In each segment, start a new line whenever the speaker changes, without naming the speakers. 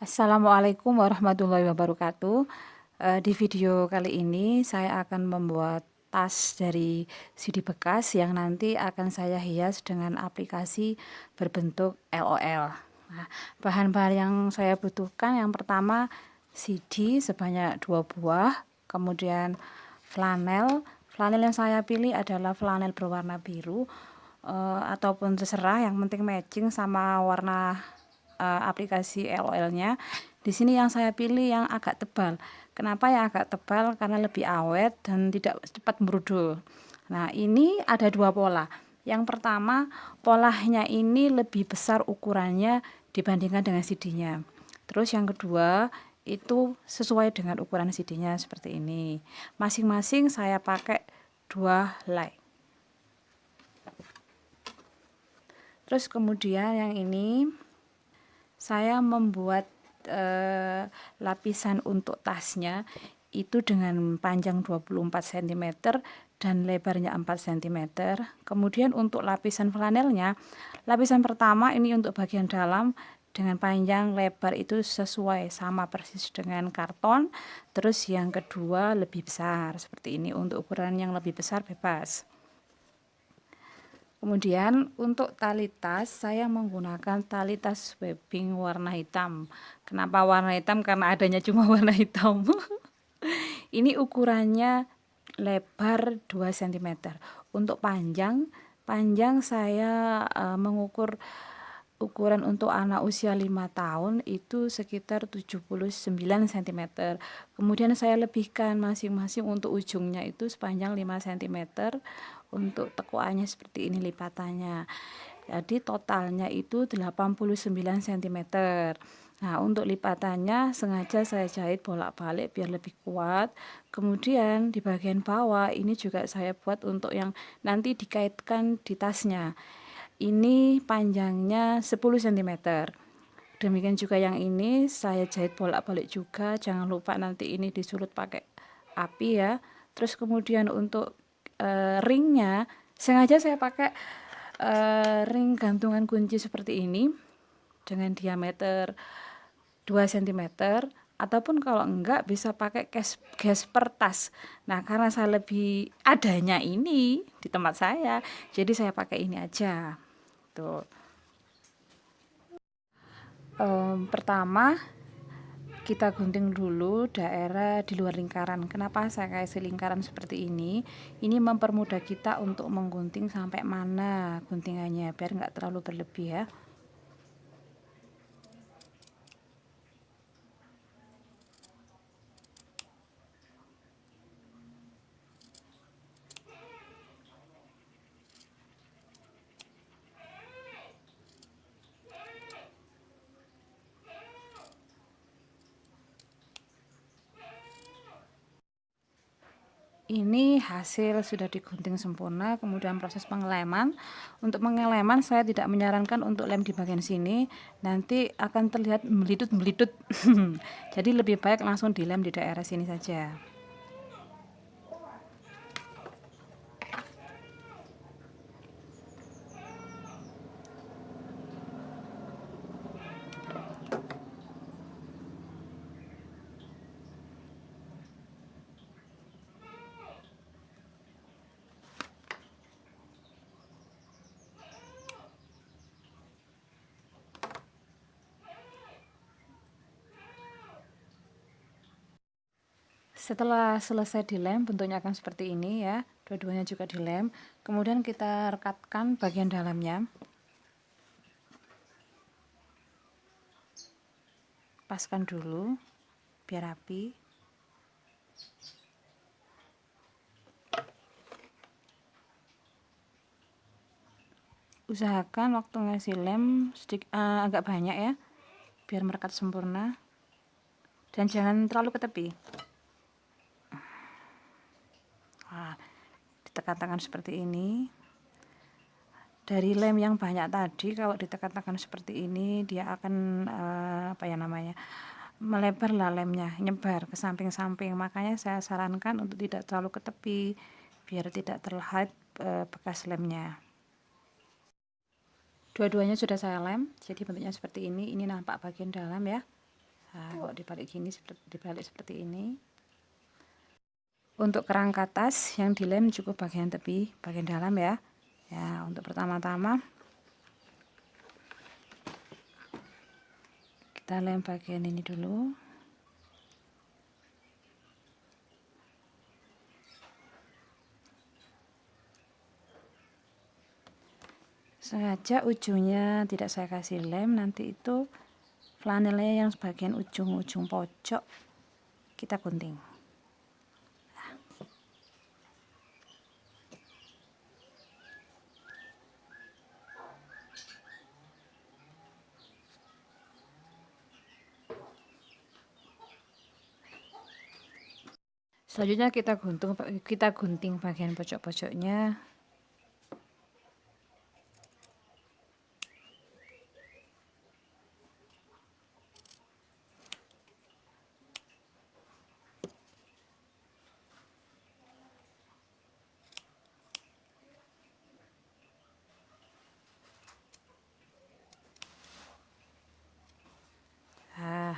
Assalamualaikum warahmatullahi wabarakatuh. Di video kali ini saya akan membuat tas dari CD bekas yang nanti akan saya hias dengan aplikasi berbentuk LOL. Nah, bahan-bahan yang saya butuhkan yang pertama CD sebanyak 2 buah, kemudian flanel. Flanel yang saya pilih adalah flanel berwarna biru, ataupun terserah, yang penting matching sama warna aplikasi LOL-nya. Di sini yang saya pilih yang agak tebal. Kenapa yang agak tebal? Karena lebih awet dan tidak cepat merudul. Nah, ini ada 2 pola. Yang pertama, polanya ini lebih besar ukurannya dibandingkan dengan CD-nya. Terus yang kedua, itu sesuai dengan ukuran CD-nya seperti ini. Masing-masing saya pakai 2 helai. Terus kemudian yang ini saya membuat lapisan untuk tasnya itu dengan panjang 24 cm dan lebarnya 4 cm. Kemudian untuk lapisan flanelnya, lapisan pertama ini untuk bagian dalam dengan panjang lebar itu sesuai sama persis dengan karton. Terus yang kedua lebih besar seperti ini, untuk ukuran yang lebih besar bebas. Kemudian untuk tali tas saya menggunakan tali tas webbing warna hitam. Kenapa warna hitam? Karena adanya cuma warna hitam. Ini ukurannya lebar 2 cm. Untuk panjang saya mengukur ukuran untuk anak usia 5 tahun itu sekitar 79 cm. Kemudian saya lebihkan masing-masing untuk ujungnya itu sepanjang 5 cm. Untuk tekuannya seperti ini lipatannya. Jadi totalnya itu 89 cm. Nah, untuk lipatannya sengaja saya jahit bolak-balik biar lebih kuat. Kemudian di bagian bawah ini juga saya buat untuk yang nanti dikaitkan di tasnya. Ini panjangnya 10 cm. Demikian juga yang ini saya jahit bolak-balik juga. Jangan lupa nanti ini disulut pakai api ya. Terus kemudian untuk ringnya sengaja saya pakai ring gantungan kunci seperti ini dengan diameter 2 cm, ataupun kalau enggak bisa pakai gasper tas. Nah, karena saya lebih adanya ini di tempat saya, jadi saya pakai ini aja. Tuh. Pertama kita gunting dulu daerah di luar lingkaran. Kenapa saya kasih lingkaran seperti ini? Ini mempermudah kita untuk menggunting sampai mana guntingannya biar nggak terlalu berlebih ya. Ini hasil sudah digunting sempurna. Kemudian proses pengeleman. Untuk pengeleman saya tidak menyarankan untuk lem di bagian sini, nanti akan terlihat melidut-melidut. Jadi lebih baik langsung dilem di daerah sini saja. Setelah selesai dilem, bentuknya akan seperti ini ya. Dua-duanya juga dilem. Kemudian kita rekatkan bagian dalamnya. Paskan dulu biar rapi. Usahakan waktu ngasih lem agak banyak ya, biar merekat sempurna. Dan jangan terlalu ke tepi. Nah, ditekan-tekan seperti ini. Dari lem yang banyak tadi, kalau ditekan-tekan seperti ini dia akan melebar lah lemnya, nyebar ke samping-samping. Makanya saya sarankan untuk tidak terlalu ke tepi biar tidak terlihat bekas lemnya. Dua-duanya sudah saya lem, jadi bentuknya seperti ini. Ini nampak bagian dalam ya. Nah, kalau dibalik seperti ini. Untuk kerangka tas yang dilem cukup bagian tepi, bagian dalam ya. Ya, untuk pertama-tama kita lem bagian ini dulu. Sengaja ujungnya tidak saya kasih lem, nanti itu flanelnya yang bagian ujung-ujung pojok kita gunting. Selanjutnya kita gunting bagian pojok-pojoknya. Nah,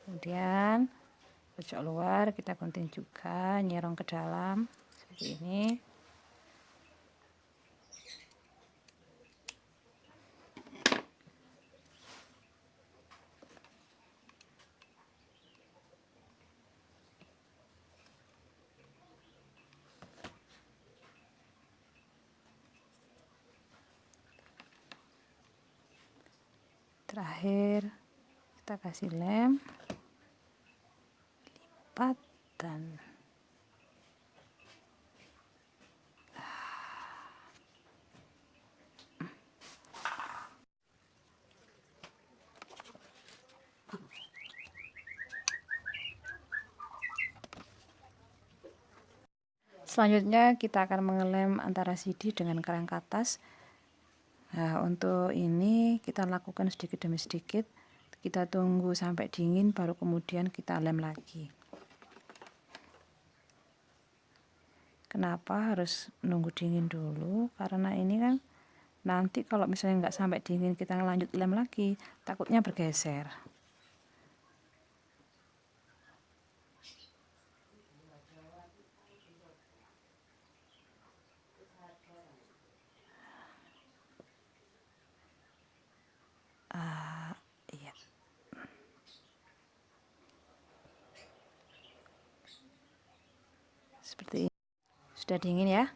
kemudian pojok luar kita gunting juga, nyerong ke dalam seperti ini. Terakhir kita kasih lem, lipat dan selanjutnya kita akan mengelem antara sidi dengan kerangka tas. Nah, untuk ini kita lakukan sedikit demi sedikit. Kita tunggu sampai dingin baru kemudian kita lem lagi. Kenapa harus nunggu dingin dulu? Karena ini kan nanti kalau misalnya nggak sampai dingin kita lanjut lem lagi, takutnya bergeser. Iya. Seperti ini. Sudah dingin ya.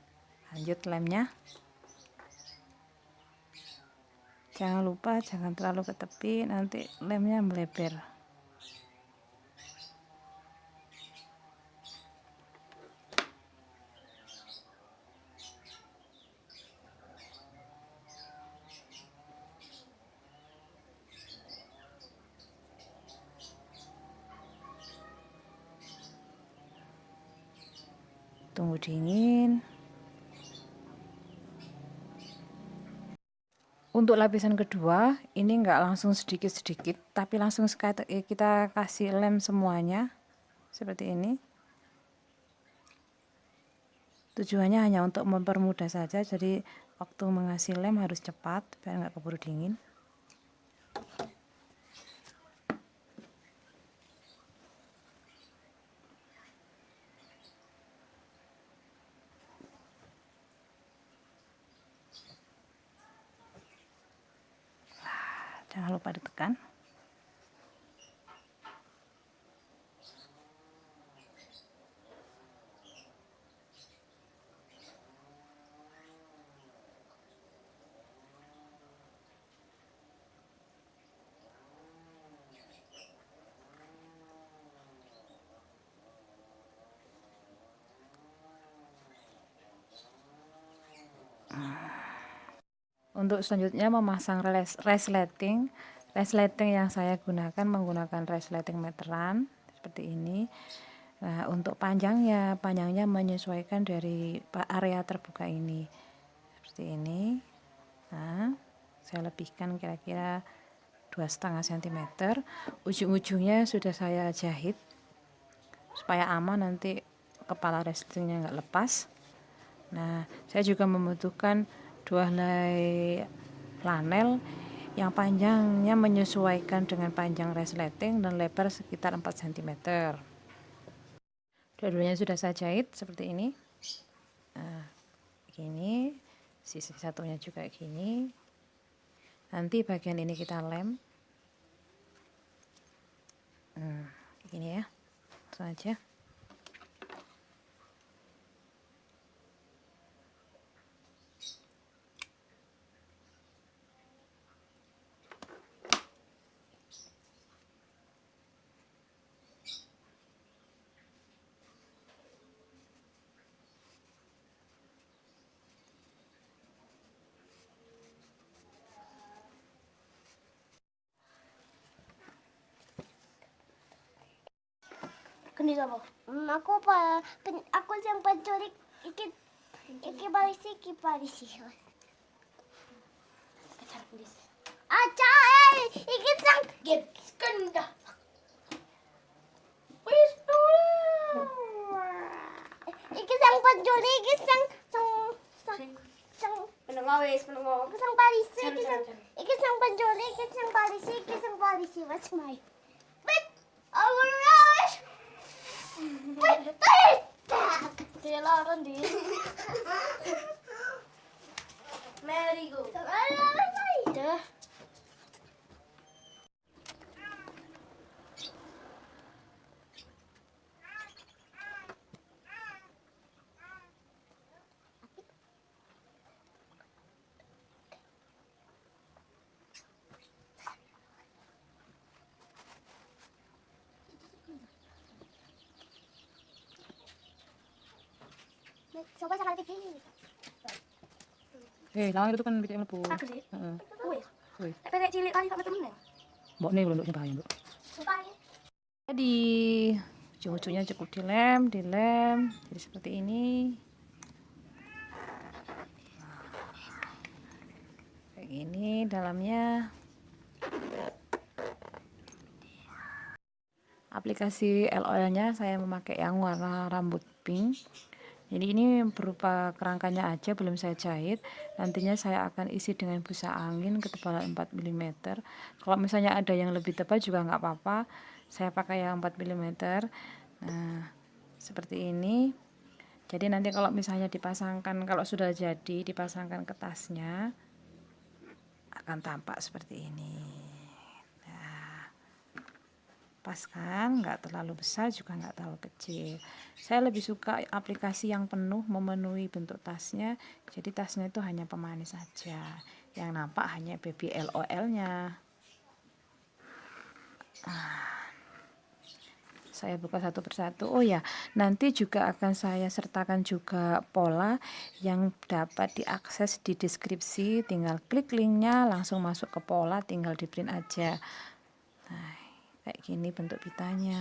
Lanjut lemnya. Jangan lupa jangan terlalu ke tepi, nanti lemnya melebar. Tunggu dingin. Untuk lapisan kedua ini enggak langsung sedikit-sedikit, tapi langsung kita kasih lem semuanya seperti ini. Tujuannya hanya untuk mempermudah saja, jadi waktu mengasih lem harus cepat biar enggak keburu dingin. Jangan lupa ditekan. Untuk selanjutnya memasang resleting yang saya gunakan menggunakan resleting meteran seperti ini. Nah, untuk panjangnya menyesuaikan dari area terbuka ini seperti ini. Nah, saya lebihkan kira-kira 2,5 cm. Ujung-ujungnya sudah saya jahit supaya aman, nanti kepala resletingnya nggak lepas. Nah, saya juga membutuhkan 2 helai flanel. Yang panjangnya menyesuaikan dengan panjang resleting dan lebar sekitar 4 cm. Dua-duanya sudah saya jahit seperti ini. Nah, gini, sisi satunya juga gini. Nanti bagian ini kita lem. Gini ya, langsung aja.
Kundi apa? Aku yang penculik iki balisi. Kejar polis. Aca, iki sang get kenda. Wis iki sang penculik, iki sang penengawis. Iki sang balisi, iki sang penculik, iki sang balisi. What's my? But alright. Tela kan di. Mary go. Dah. Coba sekali begini.
Lawan itu kan bisa mlebu.
Aku sih.
Heeh.
Wih.
Wih,
Tapi cilik kali sama temen.
mbok nih untuk nyobain, Bu.
Sumpah.
Jadi ujung-ujungnya cukup dilem jadi seperti ini. Kayak gini dalamnya. Aplikasi LOL-nya saya memakai yang warna rambut pink. Jadi ini berupa kerangkanya aja, belum saya jahit. Nantinya saya akan isi dengan busa angin ketebalan 4 mm. Kalau misalnya ada yang lebih tebal juga nggak apa-apa. Saya pakai yang 4 mm. Nah, seperti ini. Jadi nanti kalau misalnya dipasangkan, kalau sudah jadi dipasangkan ke tasnya, akan tampak seperti ini. Pas kan, nggak terlalu besar juga nggak terlalu kecil. Saya lebih suka aplikasi yang penuh memenuhi bentuk tasnya, jadi tasnya itu hanya pemanis saja, yang nampak hanya baby LOL-nya. Saya buka satu persatu. Oh ya, nanti juga akan saya sertakan juga pola yang dapat diakses di deskripsi, tinggal klik linknya langsung masuk ke pola, tinggal di print aja. Nah, kayak gini bentuk pitanya,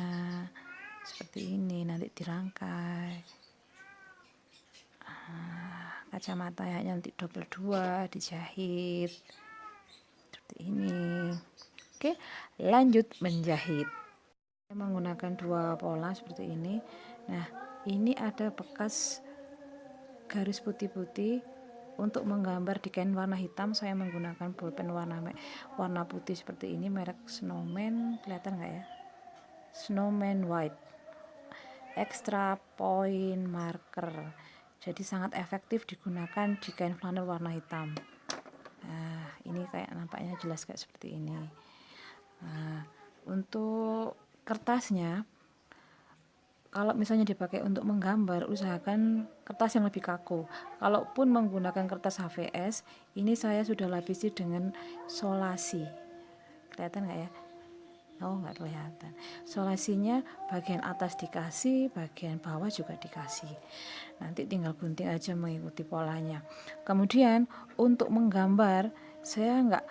seperti ini nanti dirangkai. Kacamata ya nanti double 2 dijahit seperti ini. Oke, lanjut menjahit. Saya menggunakan 2 pola seperti ini. Nah, ini ada bekas garis putih-putih. Untuk menggambar di kain warna hitam saya menggunakan bolpen warna putih seperti ini, merek Snowman, kelihatan nggak ya? Snowman White extra point marker, jadi sangat efektif digunakan di kain flanel warna hitam. Nah, ini kayak nampaknya jelas kayak seperti ini. Nah, untuk kertasnya, kalau misalnya dipakai untuk menggambar, usahakan kertas yang lebih kaku. Kalaupun menggunakan kertas HVS, ini saya sudah lapisi dengan solasi. Kelihatan nggak ya? Oh, nggak kelihatan. Solasinya bagian atas dikasih, bagian bawah juga dikasih. Nanti tinggal gunting aja mengikuti polanya. Kemudian untuk menggambar, saya nggak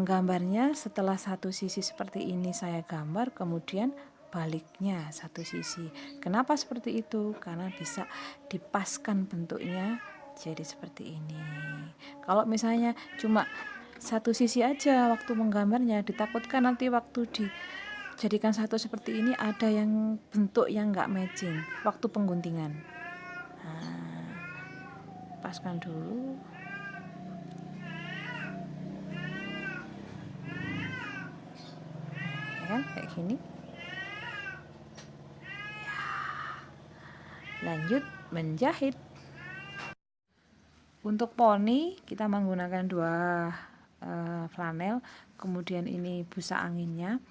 gambarnya setelah satu sisi seperti ini saya gambar, kemudian baliknya satu sisi. Kenapa seperti itu? Karena bisa dipaskan bentuknya jadi seperti ini. Kalau misalnya cuma satu sisi aja waktu menggambarnya, ditakutkan nanti waktu dijadikan satu seperti ini ada yang bentuk yang nggak matching waktu pengguntingan. Nah, paskan dulu. kan kayak gini. Lanjut menjahit. Untuk poni kita menggunakan 2 flanel, kemudian ini busa anginnya.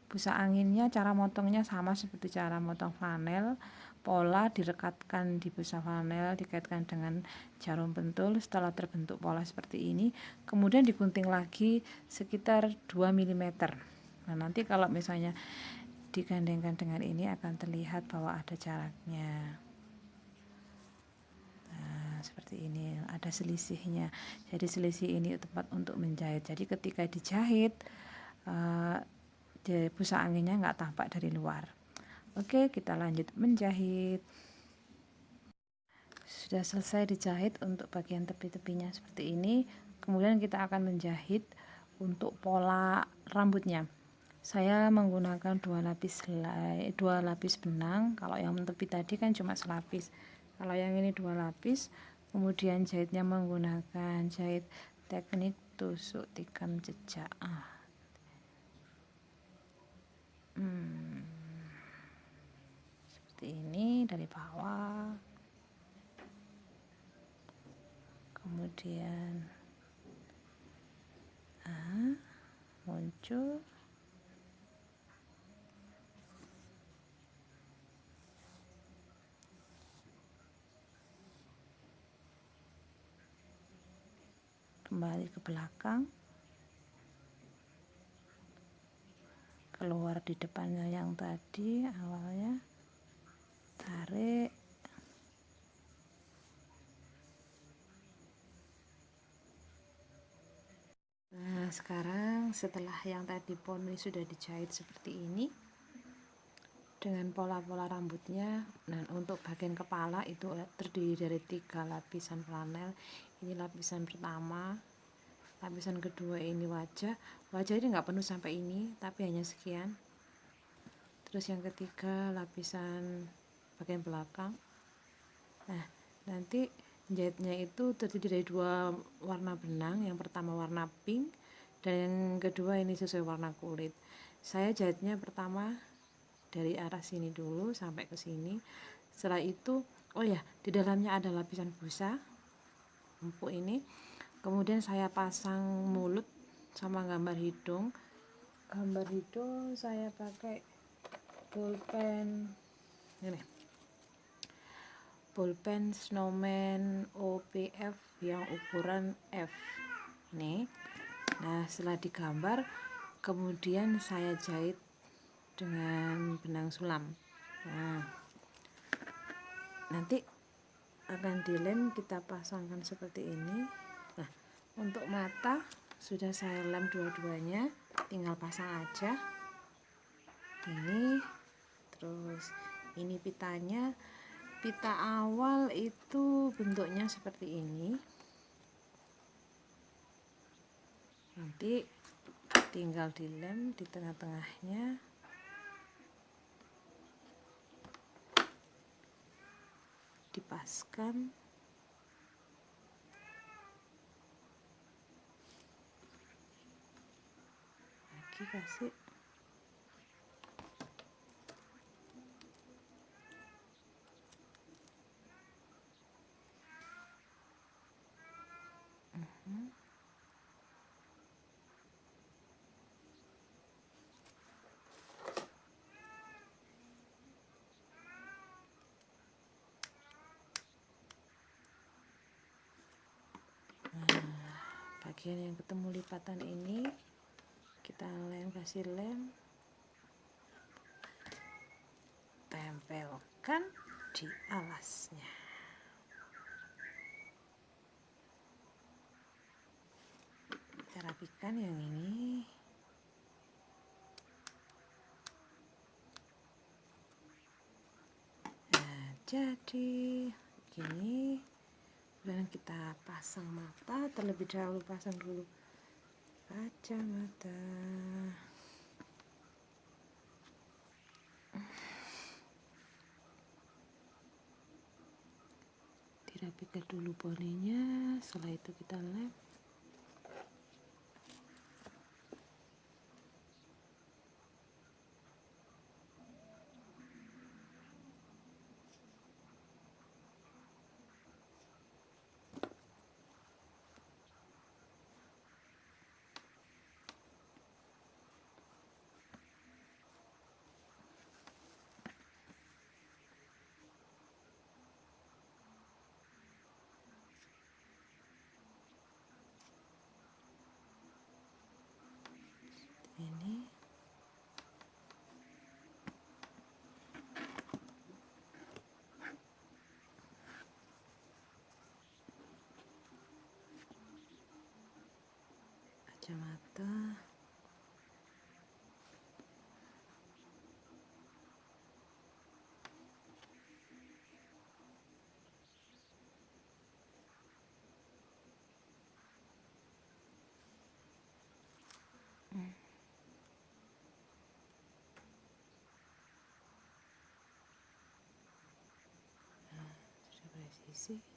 Busa anginnya cara motongnya sama seperti cara motong flanel. Pola direkatkan di busa flanel, dikaitkan dengan jarum pentul. Setelah terbentuk pola seperti ini, kemudian digunting lagi sekitar 2 mm. Nah, nanti kalau misalnya digandengkan dengan ini akan terlihat bahwa ada jaraknya. Seperti ini, ada selisihnya. Jadi selisih ini tepat untuk menjahit. Jadi ketika dijahit, busa anginnya nggak tampak dari luar. Oke, kita lanjut menjahit. Sudah selesai dijahit untuk bagian tepi-tepinya seperti ini. Kemudian kita akan menjahit untuk pola rambutnya. Saya menggunakan 2 lapis benang. Kalau yang tepi tadi kan cuma selapis. Kalau yang ini 2 lapis. Kemudian jahitnya menggunakan jahit teknik tusuk tikam jejak. Seperti ini dari bawah. Kemudian muncul. Kembali ke belakang, keluar di depannya yang tadi awalnya, tarik, nah sekarang setelah yang tadi poni sudah dijahit seperti ini dengan pola-pola rambutnya. Nah, untuk bagian kepala itu terdiri dari 3 lapisan flanel. Ini lapisan pertama, lapisan kedua ini wajah ini nggak penuh sampai ini tapi hanya sekian. Terus yang ketiga lapisan bagian belakang. Nah, nanti jahitnya itu terdiri dari 2 warna benang. Yang pertama warna pink dan yang kedua ini sesuai warna kulit. Saya jahitnya pertama dari arah sini dulu sampai ke sini. Setelah itu, oh ya, di dalamnya ada lapisan busa empuk ini. Kemudian saya pasang mulut sama gambar hidung. Gambar hidung saya pakai pulpen ini, pulpen Snowman OPF yang ukuran F ini. Nah, setelah digambar kemudian saya jahit dengan benang sulam. Nah, nanti akan dilem, kita pasangkan seperti ini. Nah, untuk mata sudah saya lem dua-duanya, tinggal pasang aja ini. Terus ini pitanya, pita awal itu bentuknya seperti ini. Nanti tinggal dilem di tengah-tengahnya. Dipaskan. Lagi kasih. Bagian yang ketemu lipatan ini kita lem, kasih lem, tempelkan di alasnya. Kita rapikan yang ini. Nah, jadi gini. Dan kita pasang mata, terlebih dahulu pasang dulu kacamata. Dirapikan dulu poninya, setelah itu kita lem. kacamata. Sudah presisi.